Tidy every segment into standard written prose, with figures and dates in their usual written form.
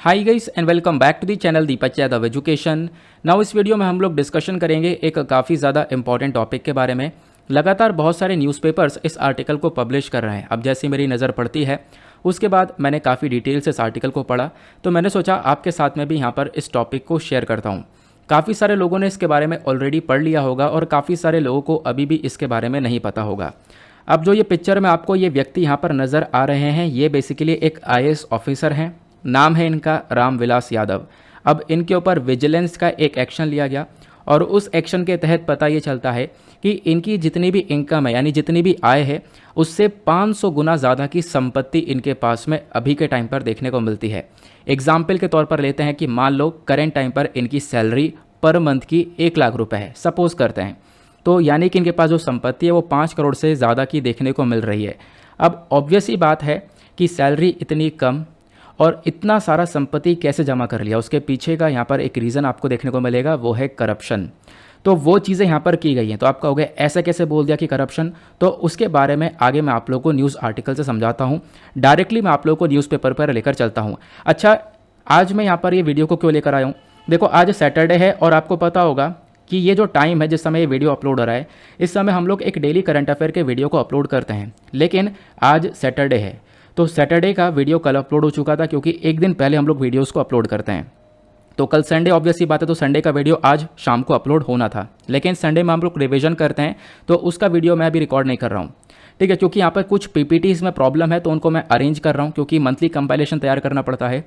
High guys and welcome back to the channel Deepak Yadav education. Now इस video में हम लोग डिस्कशन करेंगे एक काफ़ी ज़्यादा इंपॉर्टेंट टॉपिक के बारे में। लगातार बहुत सारे न्यूज़पेपर्स इस आर्टिकल को पब्लिश कर रहे हैं। अब जैसी मेरी नज़र पड़ती है उसके बाद मैंने काफ़ी डिटेल से इस आर्टिकल को पढ़ा, तो मैंने सोचा आपके साथ में भी यहाँ पर इस टॉपिक को शेयर करता हूँ। काफ़ी सारे लोगों ने इसके बारे में ऑलरेडी पढ़ लिया होगा और काफ़ी सारे लोगों को अभी भी इसके बारे में नहीं पता होगा। अब जो ये पिक्चर में आपको ये व्यक्ति यहाँ पर नज़र आ रहे हैं, ये बेसिकली एक IAS ऑफिसर हैं। नाम है इनका रामविलास यादव। अब इनके ऊपर विजिलेंस का एक एक्शन लिया गया और उस एक्शन के तहत पता ये चलता है कि इनकी जितनी भी इनकम है, यानी जितनी भी आय है, उससे 500 गुना ज़्यादा की संपत्ति इनके पास में अभी के टाइम पर देखने को मिलती है। एग्जाम्पल के तौर पर लेते हैं कि मान लो करेंट टाइम पर इनकी सैलरी पर मंथ की 1 लाख रुपए है, सपोज करते हैं, तो यानी कि इनके पास जो संपत्ति है वो 5 करोड़ से ज़्यादा की देखने को मिल रही है। अब ऑब्वियस ही बात है कि सैलरी इतनी कम और इतना सारा संपत्ति कैसे जमा कर लिया, उसके पीछे का यहाँ पर एक रीज़न आपको देखने को मिलेगा, वो है करप्शन। तो वो चीज़ें यहाँ पर की गई हैं। तो आप कहोगे ऐसे कैसे बोल दिया कि करप्शन, तो उसके बारे में आगे मैं आप लोगों को न्यूज़ आर्टिकल से समझाता हूँ। डायरेक्टली मैं आप लोगों को न्यूज़पेपर पर लेकर चलता हूँ। अच्छा, आज मैं यहाँ पर ये वीडियो को क्यों लेकर आया हूँ? देखो, आज सैटरडे है और आपको पता होगा कि ये जो टाइम है जिस समय ये वीडियो अपलोड हो रहा है, इस समय हम लोग एक डेली करंट अफेयर के वीडियो को अपलोड करते हैं, लेकिन आज सैटरडे है। तो सैटरडे का वीडियो कल अपलोड हो चुका था, क्योंकि एक दिन पहले हम लोग वीडियोस को अपलोड करते हैं। तो कल संडे ऑब्वियस ही बात है, तो संडे का वीडियो आज शाम को अपलोड होना था, लेकिन संडे में हम लोग रिवीजन करते हैं, तो उसका वीडियो मैं अभी रिकॉर्ड नहीं कर रहा हूँ। ठीक है, क्योंकि यहाँ पर कुछ PPTs में प्रॉब्लम है, तो उनको मैं अरेंज कर रहा हूँ, क्योंकि मंथली कंपाइलेशन तैयार करना पड़ता है।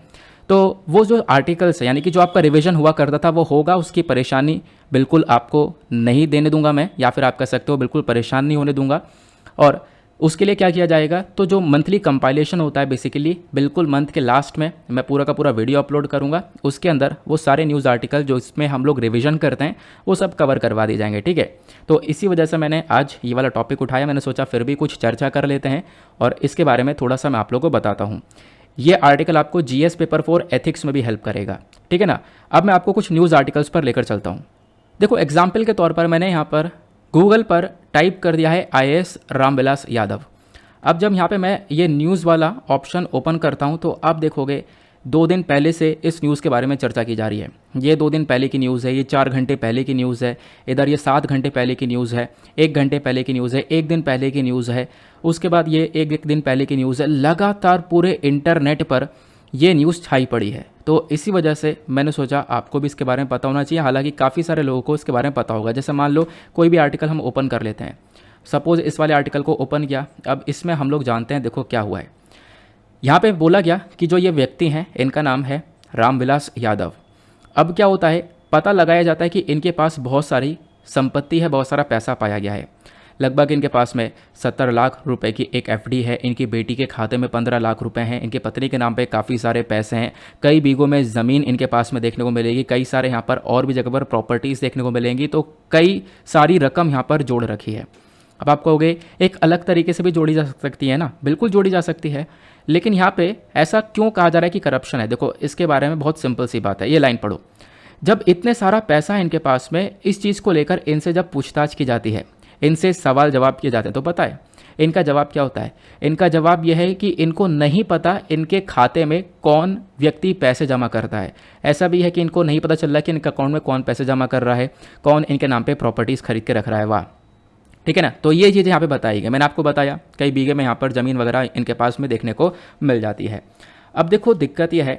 तो वो जो आर्टिकल्स है, यानी कि जो आपका रिवीजन हुआ करता था वो होगा, उसकी परेशानी बिल्कुल आपको नहीं देने दूंगा मैं, या फिर आप कह सकते हो बिल्कुल परेशान नहीं होने दूंगा। और उसके लिए क्या किया जाएगा, तो जो मंथली कंपाइलेशन होता है बेसिकली बिल्कुल मंथ के लास्ट में मैं पूरा का पूरा वीडियो अपलोड करूंगा। उसके अंदर वो सारे न्यूज़ आर्टिकल जो इसमें हम लोग रिवीजन करते हैं वो सब कवर करवा दिए जाएंगे। ठीक है, तो इसी वजह से मैंने आज ये वाला टॉपिक उठाया। मैंने सोचा फिर भी कुछ चर्चा कर लेते हैं और इसके बारे में थोड़ा सा मैं आप लोगों को बताता हूँ। ये आर्टिकल आपको GS पेपर 4 एथिक्स में भी हेल्प करेगा। ठीक है ना। अब मैं आपको कुछ न्यूज़ आर्टिकल्स पर लेकर चलता हूँ। देखो, एग्जाम्पल के तौर पर मैंने यहाँ पर गूगल पर टाइप कर दिया है IAS रामविलास यादव। अब जब यहाँ पे मैं ये न्यूज़ वाला ऑप्शन ओपन करता हूँ तो आप देखोगे 2 दिन पहले से इस न्यूज़ के बारे में चर्चा की जा रही है। ये 2 दिन पहले की न्यूज़ है, ये 4 घंटे पहले की न्यूज़ है, इधर ये 7 घंटे पहले की न्यूज़ है, 1 घंटे पहले की न्यूज़ है, 1 दिन पहले की न्यूज़ है, उसके बाद ये 1 दिन पहले की न्यूज़ है। लगातार पूरे इंटरनेट पर ये न्यूज़ छाई पड़ी है। तो इसी वजह से मैंने सोचा आपको भी इसके बारे में पता होना चाहिए। हालांकि काफ़ी सारे लोगों को इसके बारे में पता होगा। जैसे मान लो कोई भी आर्टिकल हम ओपन कर लेते हैं, सपोज इस वाले आर्टिकल को ओपन किया। अब इसमें हम लोग जानते हैं, देखो क्या हुआ है। यहाँ पे बोला गया कि जो ये व्यक्ति हैं इनका नाम है रामविलास यादव। अब क्या होता है, पता लगाया जाता है कि इनके पास बहुत सारी संपत्ति है, बहुत सारा पैसा पाया गया है। लगभग इनके पास में 70 लाख रुपए की एक FD है, इनकी बेटी के खाते में 15 लाख रुपए हैं, इनके पत्नी के नाम पे काफ़ी सारे पैसे हैं, कई बीघों में ज़मीन इनके पास में देखने को मिलेगी, कई सारे यहाँ पर और भी जगह पर प्रॉपर्टीज़ देखने को मिलेंगी। तो कई सारी रकम यहाँ पर जोड़ रखी है। अब आप कहोगे एक अलग तरीके से भी जोड़ी जा सकती है ना, बिल्कुल जोड़ी जा सकती है, लेकिन यहाँ पे ऐसा क्यों कहा जा रहा है कि करप्शन है? देखो, इसके बारे में बहुत सिंपल सी बात है, ये लाइन पढ़ो। जब इतने सारा पैसा है इनके पास में, इस चीज़ को लेकर इनसे जब पूछताछ की जाती है, इनसे सवाल जवाब किए जाते हैं, तो पता है इनका जवाब क्या होता है? इनका जवाब यह है कि इनको नहीं पता इनके खाते में कौन व्यक्ति पैसे जमा करता है। ऐसा भी है कि इनको नहीं पता चल रहा है कि इनके अकाउंट में कौन पैसे जमा कर रहा है, कौन इनके नाम पे प्रॉपर्टीज़ खरीद के रख रहा है। वाह, ठीक है ना। तो ये चीज़ यहाँ पे बताई गई। मैंने आपको बताया कई बीघे में यहाँ पर ज़मीन वगैरह इनके पास में देखने को मिल जाती है। अब देखो, दिक्कत यह है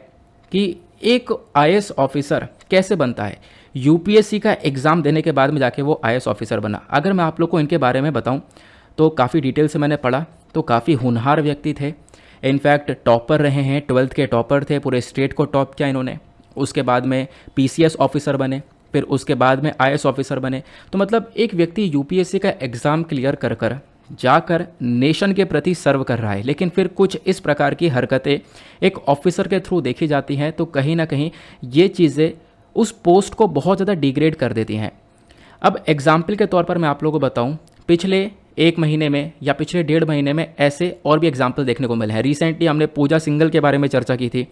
कि एक IAS ऑफिसर कैसे बनता है। UPSC का एग्ज़ाम देने के बाद में जाके वो IAS ऑफिसर बना। अगर मैं आप लोग को इनके बारे में बताऊं तो काफ़ी डिटेल से मैंने पढ़ा, तो काफ़ी होनहार व्यक्ति थे। इनफैक्ट टॉपर रहे हैं, 12th के टॉपर थे, पूरे स्टेट को टॉप किया इन्होंने। उसके बाद में PCS ऑफिसर बने, फिर उसके बाद में IAS ऑफिसर बने। तो मतलब एक व्यक्ति UPSC का एग्ज़ाम क्लियर कर कर जाकर नेशन के प्रति सर्व कर रहा है, लेकिन फिर कुछ इस प्रकार की हरकतें एक ऑफिसर के थ्रू देखी जाती हैं, तो कहीं ना कहीं ये चीज़ें उस पोस्ट को बहुत ज़्यादा डिग्रेड कर देती हैं। अब एग्जाम्पल के तौर पर मैं आप लोगों को बताऊं, पिछले 1 महीने में या पिछले 1.5 महीने में ऐसे और भी एग्जाम्पल देखने को मिले हैं। रिसेंटली हमने पूजा सिंघल के बारे में चर्चा की थी,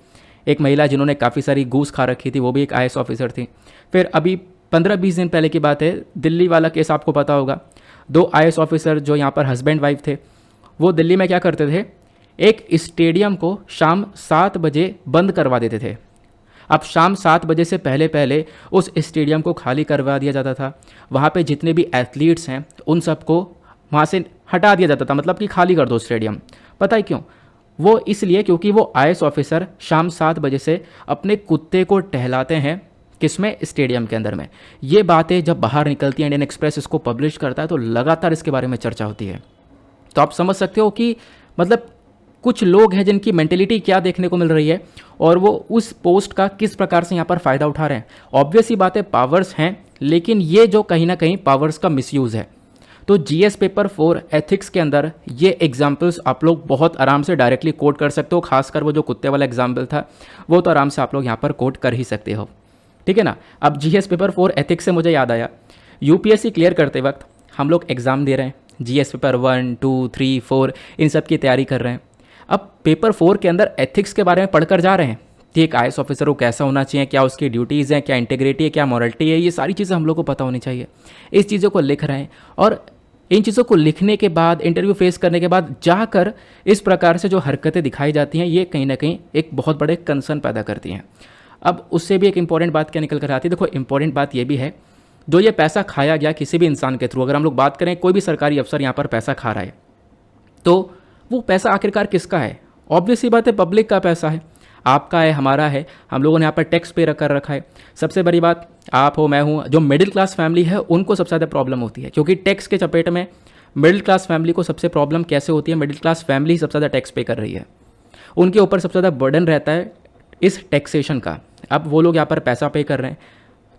एक महिला जिन्होंने काफ़ी सारी घूस खा रखी थी, वो भी एक IAS ऑफिसर थी। फिर अभी 15-20 दिन पहले की बात है, दिल्ली वाला केस आपको पता होगा। 2 IAS ऑफिसर जो यहाँ पर हस्बैंड वाइफ थे, वो दिल्ली में क्या करते थे, एक स्टेडियम को शाम 7 बजे बंद करवा देते थे। अब शाम 7 बजे से पहले पहले उस स्टेडियम को खाली करवा दिया जाता था। वहाँ पे जितने भी एथलीट्स हैं उन सबको वहाँ से हटा दिया जाता था, मतलब कि खाली कर दो स्टेडियम। पता है क्यों? वो इसलिए क्योंकि वो आईएएस ऑफिसर शाम 7 बजे से अपने कुत्ते को टहलाते हैं, किसमें? स्टेडियम के अंदर में। ये बातें जब बाहर निकलती हैं, इंडियन एक्सप्रेस इसको पब्लिश करता है, तो लगातार इसके बारे में चर्चा होती है। तो आप समझ सकते हो कि मतलब कुछ लोग हैं जिनकी मेंटेलिटी क्या देखने को मिल रही है और वो उस पोस्ट का किस प्रकार से यहाँ पर फ़ायदा उठा रहे हैं। ऑब्वियस ही बात है, पावर्स हैं, लेकिन ये जो कहीं ना कहीं पावर्स का मिसयूज़ है। तो जीएस पेपर 4 एथिक्स के अंदर ये एग्जाम्पल्स आप लोग बहुत आराम से डायरेक्टली कोट कर सकते हो। खासकर वो जो कुत्ते वाला एग्जाम्पल था वो तो आराम से आप लोग यहाँ पर कोट कर ही सकते हो, ठीक है ना। अब जीएस पेपर 4 एथिक्स से मुझे याद आया, यूपीएससी क्लियर करते वक्त हम लोग एग्ज़ाम दे रहे हैं, जीएस पेपर 1, 2, 3, 4 इन सब की तैयारी कर रहे हैं। अब पेपर 4 के अंदर एथिक्स के बारे में पढ़कर जा रहे हैं कि एक आईएएस ऑफिसर को कैसा होना चाहिए, क्या उसकी ड्यूटीज़ हैं, क्या इंटीग्रिटी है, क्या मॉरलिटी है, ये सारी चीज़ें हम लोग को पता होनी चाहिए। इस चीज़ों को लिख रहे हैं और इन चीज़ों को लिखने के बाद, इंटरव्यू फेस करने के बाद जाकर इस प्रकार से जो हरकतें दिखाई जाती हैं, ये कहीं ना कहीं एक बहुत बड़े कंसर्न पैदा करती हैं। अब उससे भी एक इंपॉर्टेंट बात क्या निकल कर आती है? देखो, इंपॉर्टेंट बात ये भी है, जो ये पैसा खाया गया किसी भी इंसान के थ्रू, अगर हम लोग बात करें कोई भी सरकारी अफसर यहाँ पर पैसा खा रहा है, तो वो पैसा आखिरकार किसका है? ऑब्वियस सी बात है, पब्लिक का पैसा है, आपका है, हमारा है, हम लोगों ने यहाँ पर टैक्स पे कर रखा है। सबसे बड़ी बात, आप हो, मैं हूँ, जो मिडिल क्लास फैमिली है उनको सबसे ज़्यादा प्रॉब्लम होती है, क्योंकि टैक्स के चपेट में मिडिल क्लास फैमिली को सबसे प्रॉब्लम कैसे होती है? मिडिल क्लास फैमिली सबसे ज़्यादा टैक्स पे कर रही है, उनके ऊपर सबसे ज़्यादा बर्डन रहता है इस टैक्सेशन का। अब वो लोग यहाँ पर पैसा पे कर रहे हैं,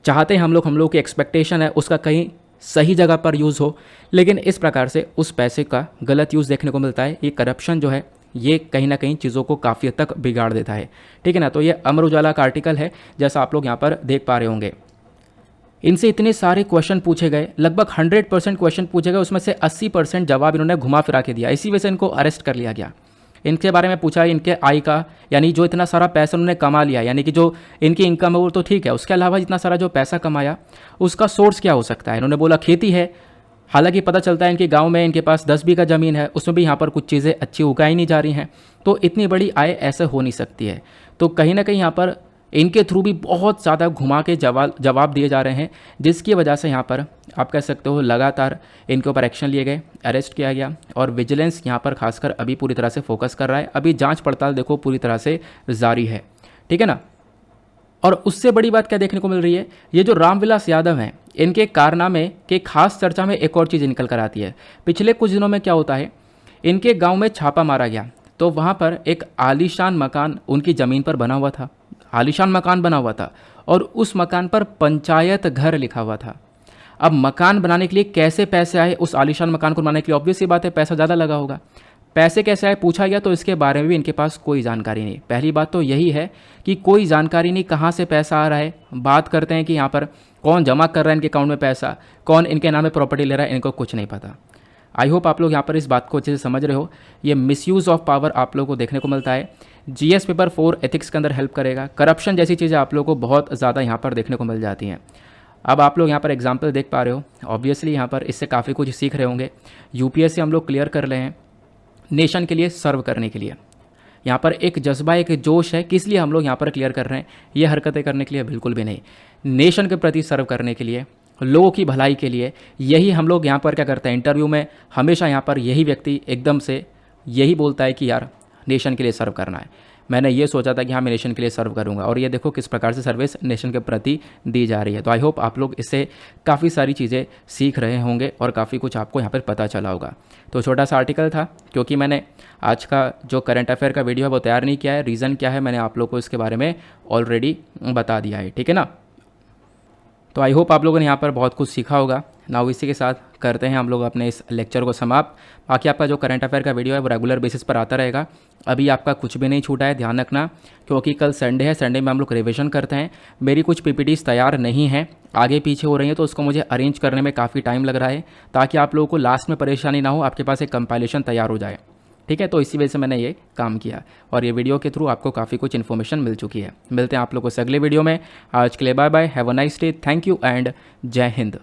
चाहते हैं हम लोग की एक्सपेक्टेशन है उसका कहीं सही जगह पर यूज़ हो, लेकिन इस प्रकार से उस पैसे का गलत यूज़ देखने को मिलता है। ये करप्शन जो है ये कहीं ना कहीं चीज़ों को काफ़ी हद तक बिगाड़ देता है, ठीक है ना। तो ये अमर उजाला का आर्टिकल है, जैसा आप लोग यहाँ पर देख पा रहे होंगे। इनसे इतने सारे क्वेश्चन पूछे गए, लगभग 100% क्वेश्चन पूछे गए, उसमें से 80% जवाब इन्होंने घुमा फिरा के दिया। इसी वजह से इनको अरेस्ट कर लिया गया। इनके बारे में पूछा, इनके आय का, यानी जो इतना सारा पैसा उन्होंने कमा लिया, यानी कि जो इनकी इनकम है वो तो ठीक है, उसके अलावा जितना सारा जो पैसा कमाया उसका सोर्स क्या हो सकता है? इन्होंने बोला खेती है। हालांकि पता चलता है इनके गांव में इनके पास 10 बीघा ज़मीन है, उसमें भी यहाँ पर कुछ चीज़ें अच्छी उगाई नहीं जा रही हैं, तो इतनी बड़ी आय ऐसे हो नहीं सकती है। तो कहीं ना कहीं यहाँ पर इनके थ्रू भी बहुत ज़्यादा घुमा के जवाब दिए जा रहे हैं, जिसकी वजह से यहाँ पर आप कह सकते हो लगातार इनके ऊपर एक्शन लिए गए, अरेस्ट किया गया और विजिलेंस यहाँ पर खासकर अभी पूरी तरह से फोकस कर रहा है। अभी जांच पड़ताल देखो पूरी तरह से जारी है, ठीक है ना। और उससे बड़ी बात क्या देखने को मिल रही है, ये जो रामविलास यादव हैं, इनके कारनामे के खास चर्चा में एक और चीज़ निकल कर आती है। पिछले कुछ दिनों में क्या होता है, इनके गांव में छापा मारा गया, तो वहाँ पर एक आलीशान मकान उनकी ज़मीन पर बना हुआ था, आलीशान मकान बना हुआ था और उस मकान पर पंचायत घर लिखा हुआ था। अब मकान बनाने के लिए कैसे पैसे आए उस आलीशान मकान को बनाने के लिए? ऑब्वियस सी बात है, पैसा ज़्यादा लगा होगा। पैसे कैसे आए पूछा गया तो इसके बारे में भी इनके पास कोई जानकारी नहीं। पहली बात तो यही है कि कोई जानकारी नहीं कहाँ से पैसा आ रहा है। बात करते हैं कि यहाँ पर कौन जमा कर रहा है इनके अकाउंट में पैसा, कौन इनके नाम में प्रॉपर्टी ले रहा है, इनको कुछ नहीं पता। आई होप आप लोग यहाँ पर इस बात को अच्छे से समझ रहे हो। ये मिसयूज़ ऑफ पावर आप लोगों को देखने को मिलता है। जीएस पेपर 4 एथिक्स के अंदर हेल्प करेगा। करप्शन जैसी चीज़ें आप लोगों को बहुत ज़्यादा यहाँ पर देखने को मिल जाती हैं। अब आप लोग यहाँ पर एग्जाम्पल देख पा रहे हो, ऑब्वियसली यहाँ पर इससे काफ़ी कुछ सीख रहे होंगे। यूपीएससी हम लोग क्लियर कर रहे हैं नेशन के लिए सर्व करने के लिए। यहाँ पर एक जज्बा, एक जोश है, किस लिए हम लोग यहाँ पर क्लियर कर रहे हैं? ये हरकतें करने के लिए बिल्कुल भी नहीं, नेशन के प्रति सर्व करने के लिए, लोगों की भलाई के लिए। यही हम लोग यहाँ पर क्या करते हैं, इंटरव्यू में हमेशा यहाँ पर यही व्यक्ति एकदम से यही बोलता है कि यार नेशन के लिए सर्व करना है। मैंने ये सोचा था कि हाँ मैं नेशन के लिए सर्व करूँगा, और ये देखो किस प्रकार से सर्विस नेशन के प्रति दी जा रही है। तो आई होप आप लोग इससे काफ़ी सारी चीज़ें सीख रहे होंगे और काफ़ी कुछ आपको यहाँ पर पता चला होगा। तो छोटा सा आर्टिकल था, क्योंकि मैंने आज का जो करंट अफेयर का वीडियो है वो तैयार नहीं किया है। रीज़न क्या है मैंने आप लोग को इसके बारे में ऑलरेडी बता दिया है, ठीक है ना। तो आई होप आप लोगों ने यहाँ पर बहुत कुछ सीखा होगा। नाउ इसी के साथ करते हैं हम लोग अपने इस लेक्चर को समाप्त। बाकी आपका जो करंट अफेयर का वीडियो है वो रेगुलर बेसिस पर आता रहेगा। अभी आपका कुछ भी नहीं छूटा है, ध्यान रखना, क्योंकि कल संडे है, संडे में हम लोग रिविजन करते हैं। मेरी कुछ पीपीटीज तैयार नहीं है, आगे पीछे हो रही हैं, तो उसको मुझे अरेंज करने में काफ़ी टाइम लग रहा है, ताकि आप लोगों को लास्ट में परेशानी ना हो, आपके पास एक कंपाइलेशन तैयार हो जाए, ठीक है। तो इसी वजह से मैंने ये काम किया और ये वीडियो के थ्रू आपको काफ़ी कुछ इन्फॉर्मेशन मिल चुकी है। मिलते हैं आप लोगों से अगले वीडियो में। आज के लिए bye bye, have a nice day, thank you and Jai Hind.